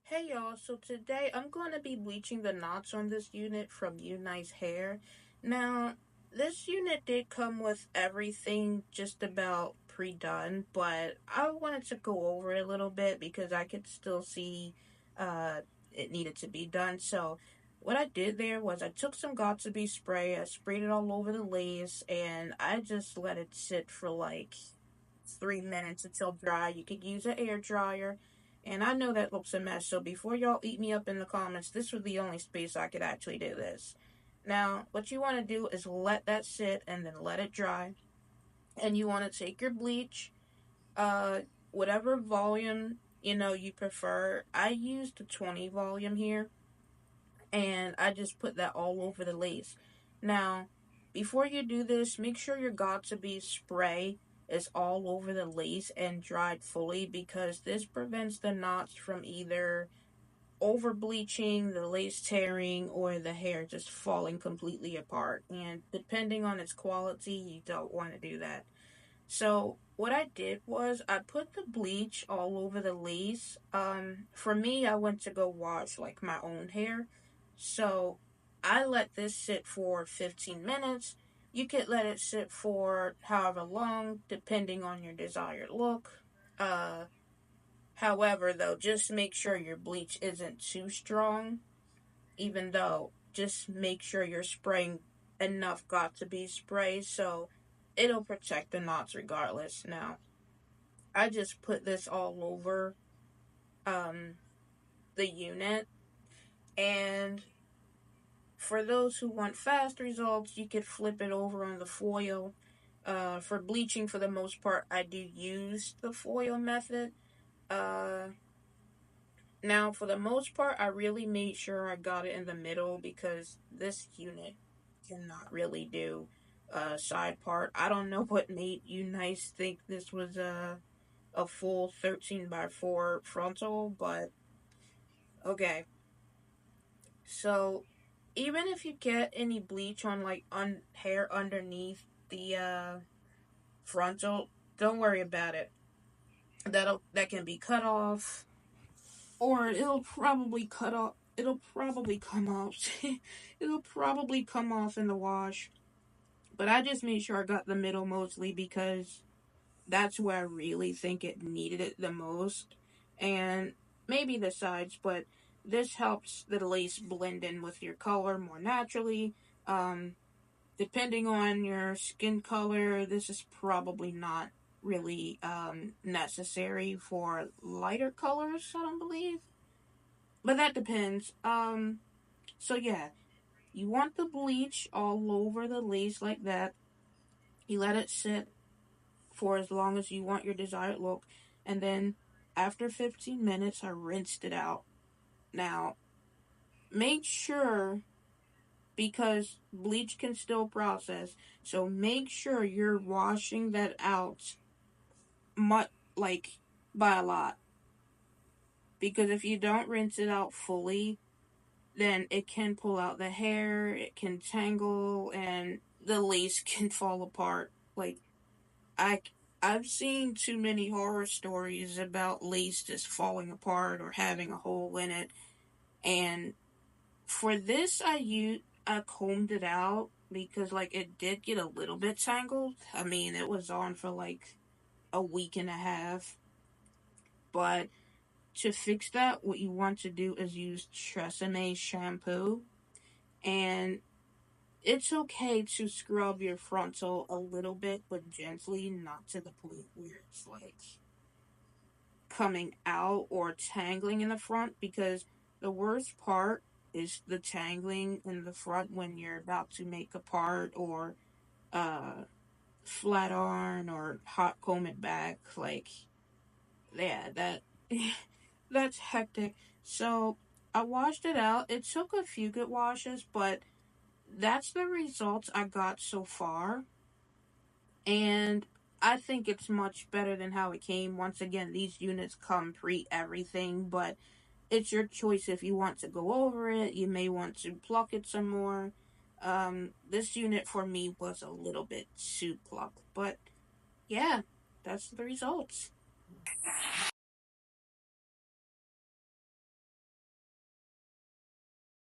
Hey y'all, so today I'm going to be bleaching the knots on this unit from Unice Hair. Now, this unit did come with everything just about pre-done, but I wanted to go over it a little bit because I could still see uh, it needed to be done. So what I did there was I took some Got2b spray, I sprayed it all over the lace, and I just let it sit for like 3 minutes until dry. You could use an air dryer. And I know that looks a mess, so before y'all eat me up in the comments, this was the only space I could actually do this. Now, what you want to do is let that sit and then let it dry. And you want to take your bleach, uh, whatever volume you prefer. I used the 20 volume here, and I just put that all over the lace. Now, before you do this, make sure your Got2b spray is all over the lace and dried fully, because this prevents the knots from either over bleaching, the lace tearing, or the hair just falling completely apart. And depending on its quality, you don't want to do that. So what I did was I put the bleach all over the lace. For me, I went to go wash like my own hair. So I let this sit for 15 minutes. You could let it sit for however long, depending on your desired look. Uh, However, though, just make sure your bleach isn't too strong. Even though, just make sure you're spraying enough Got2b spray so it'll protect the knots regardless. Now, I just put this all over um, the unit, and for those who want fast results, you could flip it over on the foil. For bleaching, for the most part, I do use the foil method. Uh, Now, for the most part, I really made sure I got it in the middle because this unit cannot really do a side part. I don't know what made Unice think this was a full 13 by 4 frontal, but okay. So, even if you get any bleach on like hair underneath the frontal, don't worry about it. That can be cut off, or it'll probably cut off. It'll probably come off. It'll probably come off in the wash. But I just made sure I got the middle mostly because that's where I really think it needed it the most. And maybe the sides, but this helps the lace blend in with your color more naturally. Um, Depending on your skin color, this is probably not really necessary for lighter colors, I don't believe. But that depends. So yeah, you want the bleach all over the lace like that. You let it sit for as long as you want your desired look, and then after 15 minutes, I rinsed it out. Now, make sure, because bleach can still process, so make sure you're washing that out much like by a lot. Because if you don't rinse it out fully, then it can pull out the hair, it can tangle, and the lace can fall apart. Like I I've seen too many horror stories about lace just falling apart or having a hole in it. And for this I combed it out because like it did get a little bit tangled. I mean, it was on for like a week and a half. But to fix that, what you want to do is use Tresemme shampoo, and it's okay to scrub your frontal a little bit, but gently, not to the point where it's like coming out or tangling in the front, because the worst part is the tangling in the front when you're about to make a part or uh flat iron or hot comb it back. Like, yeah, that that's hectic. So I washed it out. It took a few good washes, but that's the results I got so far. And I think it's much better than how it came. Once again, these units come pre everything, but it's your choice if you want to go over it. You may want to pluck it some more. This unit for me was a little bit too plucked, but yeah. that's the results.